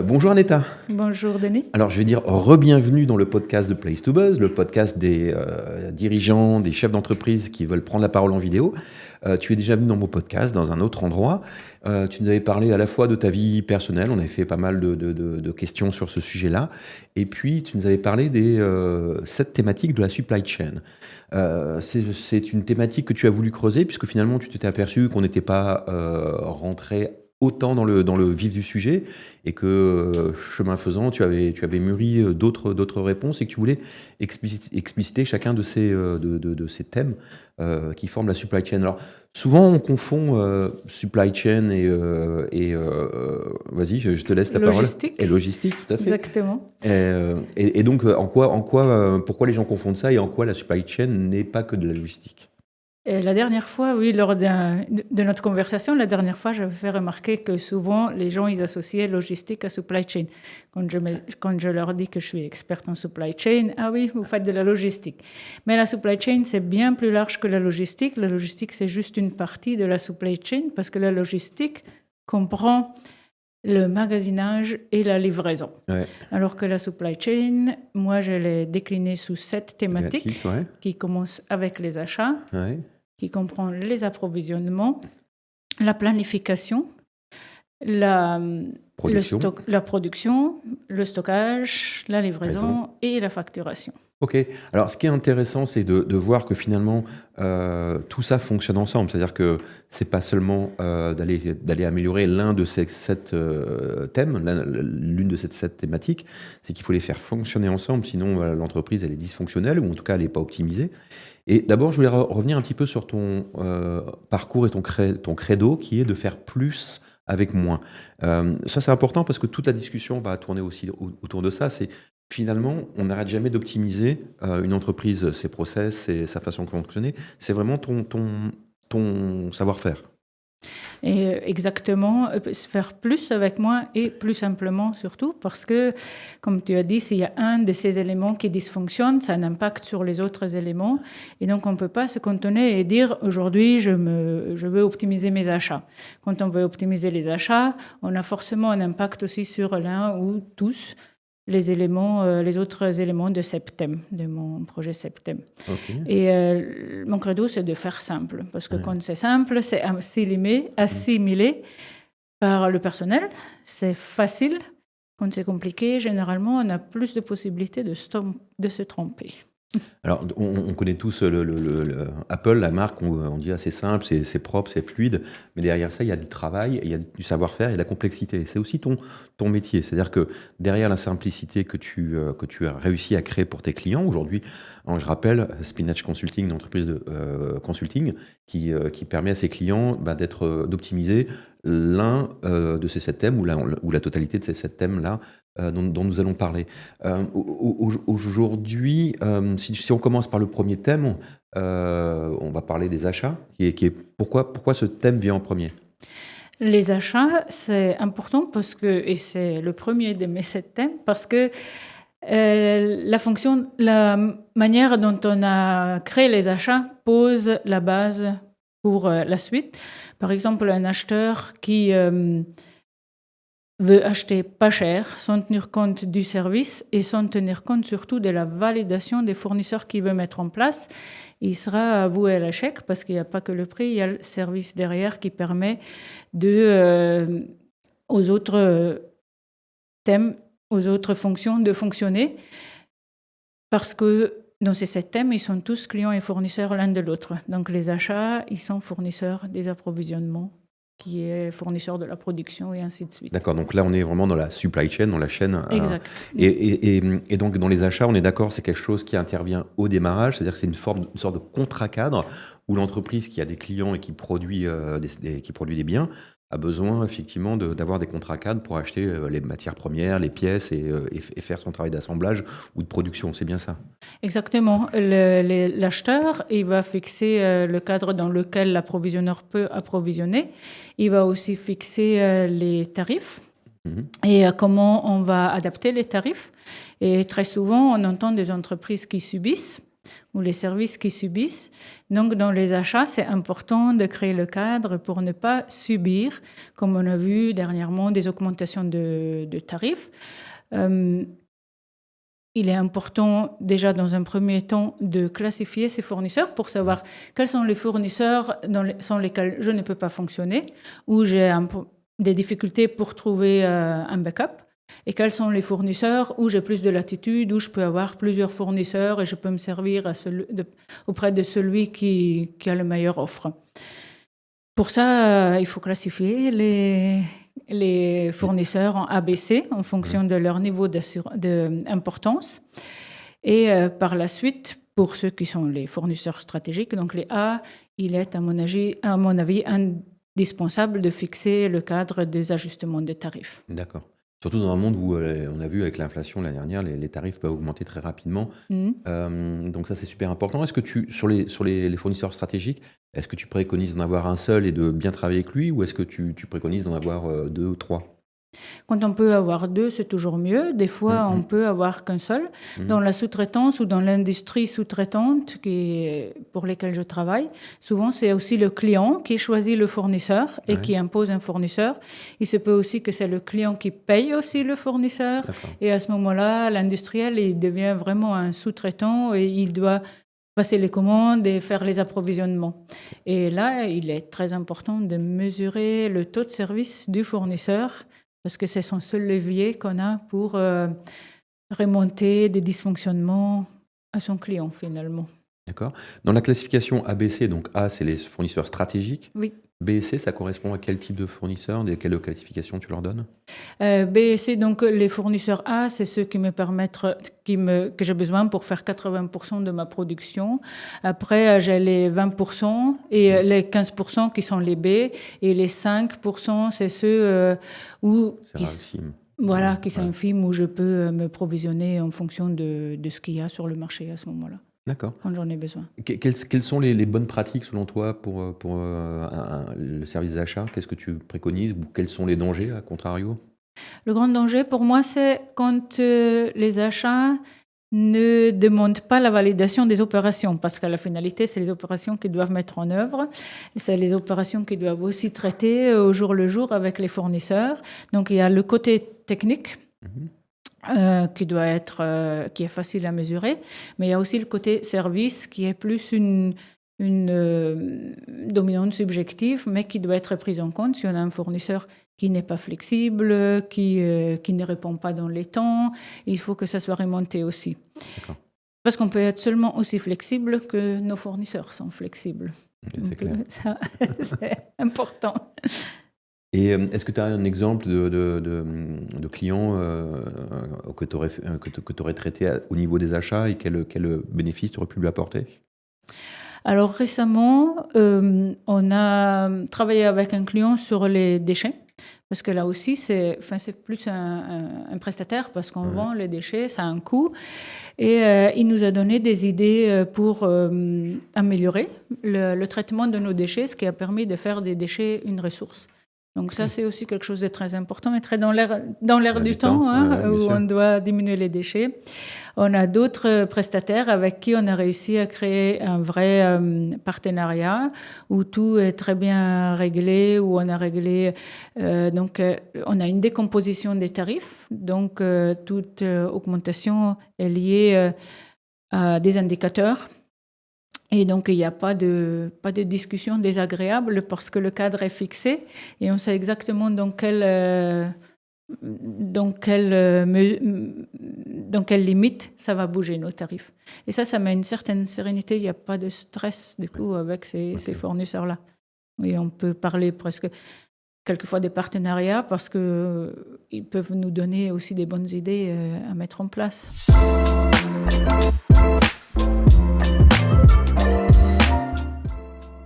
Bonjour Aneta. Bonjour Denis. Alors je vais dire re-bienvenue dans le podcast de Place to Buzz, le podcast des dirigeants, des chefs d'entreprise qui veulent prendre la parole en vidéo. Tu es déjà venu dans mon podcast, dans un autre endroit. Tu nous avais parlé à la fois de ta vie personnelle, on avait fait pas mal de questions sur ce sujet-là. Et puis tu nous avais parlé des 7 thématiques de la supply chain. C'est une thématique que tu as voulu creuser puisque finalement tu t'étais aperçu qu'on n'était pas rentré autant dans le vif du sujet et que, chemin faisant, tu avais mûri d'autres réponses et que tu voulais expliciter chacun de ces thèmes qui forment la supply chain. Alors, souvent, on confond supply chain vas-y, je te laisse la parole. Logistique. Et logistique, tout à fait. Exactement. Et donc, pourquoi les gens confondent ça et en quoi la supply chain n'est pas que de la logistique? Et la dernière fois, oui, lors de notre conversation, la dernière fois, j'avais fait remarquer que souvent, les gens, ils associaient logistique à supply chain. Quand je leur dis que je suis experte en supply chain, ah oui, vous faites de la logistique. Mais la supply chain, c'est bien plus large que la logistique. La logistique, c'est juste une partie de la supply chain parce que la logistique comprend le magasinage et la livraison. Ouais. Alors que la supply chain, moi, je l'ai déclinée sous 7 thématiques Ouais. qui commencent avec les achats, Ouais. qui comprend les approvisionnements, la planification, la production, le stockage, la livraison et la facturation. Ok. Alors, ce qui est intéressant, c'est de voir que finalement, tout ça fonctionne ensemble. C'est-à-dire que c'est pas seulement d'aller améliorer l'un de ces 7 thèmes, l'une de ces 7 thématiques, c'est qu'il faut les faire fonctionner ensemble, sinon l'entreprise, elle est dysfonctionnelle, ou en tout cas, elle n'est pas optimisée. Et d'abord, je voulais revenir un petit peu sur ton parcours et ton credo, qui est de faire plus avec moins. Ça, c'est important parce que toute la discussion va tourner aussi autour de ça. C'est finalement, on n'arrête jamais d'optimiser une entreprise, ses process, sa façon de fonctionner. C'est vraiment ton savoir-faire. Et exactement, faire plus avec moins et plus simplement surtout parce que, comme tu as dit, s'il y a un de ces éléments qui dysfonctionne, ça a un impact sur les autres éléments. Et donc, on ne peut pas se cantonner et dire aujourd'hui, je veux optimiser mes achats. Quand on veut optimiser les achats, on a forcément un impact aussi sur l'un ou tous les autres éléments de Septem, de mon projet Septem. Okay. Et mon credo, c'est de faire simple. Parce que quand c'est simple, c'est assimilé par le personnel. C'est facile. Quand c'est compliqué, généralement, on a plus de possibilités de se tromper. Alors, on connaît tous Apple, la marque, on dit c'est simple, c'est propre, c'est fluide, mais derrière ça, il y a du travail, il y a du savoir-faire, il y a de la complexité. C'est aussi ton métier. C'est-à-dire que derrière la simplicité que tu as réussi à créer pour tes clients, aujourd'hui, je rappelle, Spinach Consulting, une entreprise de consulting qui permet à ses clients d'optimiser l'un de ces 7 thèmes ou la totalité de ces 7 thèmes-là dont nous allons parler. Aujourd'hui, si on commence par le premier thème, on va parler des achats. Pourquoi ce thème vient en premier ? Les achats, c'est important et c'est le premier de mes 7 thèmes, parce que la manière dont on a créé les achats pose la base pour la suite. Par exemple, un acheteur qui veut acheter pas cher, sans tenir compte du service et sans tenir compte surtout de la validation des fournisseurs qu'il veut mettre en place, il sera voué à l'échec parce qu'il n'y a pas que le prix, il y a le service derrière qui permet aux autres thèmes, aux autres fonctions de fonctionner, parce que dans ces 7 thèmes, ils sont tous clients et fournisseurs l'un de l'autre. Donc les achats, ils sont fournisseurs des approvisionnements, qui est fournisseur de la production et ainsi de suite. D'accord, donc là on est vraiment dans la supply chain, dans la chaîne. Exact. Et donc dans les achats, on est d'accord, c'est quelque chose qui intervient au démarrage, c'est-à-dire que c'est une sorte de contrat cadre où l'entreprise qui a des clients et qui produit des biens a besoin effectivement d'avoir des contrats cadres pour acheter les matières premières, les pièces et faire son travail d'assemblage ou de production. C'est bien ça? Exactement. L'acheteur, il va fixer le cadre dans lequel l'approvisionneur peut approvisionner. Il va aussi fixer les tarifs et comment on va adapter les tarifs. Et très souvent, on entend des entreprises qui subissent ou les services qui subissent. Donc, dans les achats, c'est important de créer le cadre pour ne pas subir, comme on a vu dernièrement, des augmentations de tarifs. Il est important déjà dans un premier temps de classifier ces fournisseurs pour savoir quels sont les fournisseurs sans lesquels je ne peux pas fonctionner, où j'ai des difficultés pour trouver un backup, et quels sont les fournisseurs où j'ai plus de latitude, où je peux avoir plusieurs fournisseurs et je peux me servir auprès de celui qui a la meilleure offre. Pour ça, il faut classifier les fournisseurs en ABC en fonction de leur niveau d'importance. Et par la suite, pour ceux qui sont les fournisseurs stratégiques, donc les A, il est à mon avis indispensable de fixer le cadre des ajustements des tarifs. D'accord. Surtout dans un monde où on a vu avec l'inflation l'année dernière, les tarifs peuvent augmenter très rapidement. Donc ça, c'est super important. Est-ce que sur les fournisseurs stratégiques, est-ce que tu préconises d'en avoir un seul et de bien travailler avec lui, ou est-ce que tu préconises d'en avoir 2 ou 3? Quand on peut avoir 2, c'est toujours mieux. Des fois, on peut avoir qu'un seul. Dans la sous-traitance ou dans l'industrie sous-traitante pour lesquelles je travaille, souvent, c'est aussi le client qui choisit le fournisseur et qui impose un fournisseur. Il se peut aussi que c'est le client qui paye aussi le fournisseur. D'accord. Et à ce moment-là, l'industriel, il devient vraiment un sous-traitant et il doit passer les commandes et faire les approvisionnements. Et là, il est très important de mesurer le taux de service du fournisseur, parce que c'est son seul levier qu'on a pour remonter des dysfonctionnements à son client, finalement. D'accord. Dans la classification ABC, donc A, c'est les fournisseurs stratégiques. Oui. B et C, ça correspond à quel type de fournisseurs, quelle classification tu leur donnes? B et C, donc les fournisseurs A, c'est ceux qui me permettent, que j'ai besoin pour faire 80% de ma production. Après, j'ai les 20% et les 15% qui sont les B, et les 5%, c'est ceux qui s'infiment, où je peux me provisionner en fonction de ce qu'il y a sur le marché à ce moment-là. D'accord. Quand j'en ai besoin. Quelles sont les bonnes pratiques selon toi pour le service d'achat? Qu'est-ce que tu préconises, ou quels sont les dangers, à contrario? Le grand danger pour moi, c'est quand les achats ne demandent pas la validation des opérations, parce qu'à la finalité, c'est les opérations qu'ils doivent mettre en œuvre. C'est les opérations qu'ils doivent aussi traiter au jour le jour avec les fournisseurs. Donc il y a le côté technique. Qui est facile à mesurer, mais il y a aussi le côté service qui est plus une dominante subjective, mais qui doit être prise en compte si on a un fournisseur qui n'est pas flexible, qui ne répond pas dans les temps. Il faut que ça soit remonté aussi. D'accord. Parce qu'on peut être seulement aussi flexible que nos fournisseurs sont flexibles. C'est clair. Ça, c'est important. Et est-ce que tu as un exemple de client que tu aurais traité au niveau des achats, et quel bénéfice tu aurais pu lui apporter? Alors récemment, on a travaillé avec un client sur les déchets, parce que là aussi, c'est plus un prestataire, parce qu'on vend les déchets, ça a un coût. Et il nous a donné des idées pour améliorer le traitement de nos déchets, ce qui a permis de faire des déchets une ressource. Donc ça, c'est aussi quelque chose de très important et très dans l'air du temps, où on doit diminuer les déchets. On a d'autres prestataires avec qui on a réussi à créer un vrai partenariat, où tout est très bien réglé, où on a réglé... on a une décomposition des tarifs, donc toute augmentation est liée à des indicateurs. Et donc, il n'y a pas de discussion désagréable, parce que le cadre est fixé et on sait exactement dans quelle limite ça va bouger nos tarifs. Et ça met une certaine sérénité. Il n'y a pas de stress, du coup, avec ces fournisseurs-là. Et on peut parler presque quelquefois des partenariats, parce qu'ils peuvent nous donner aussi des bonnes idées à mettre en place.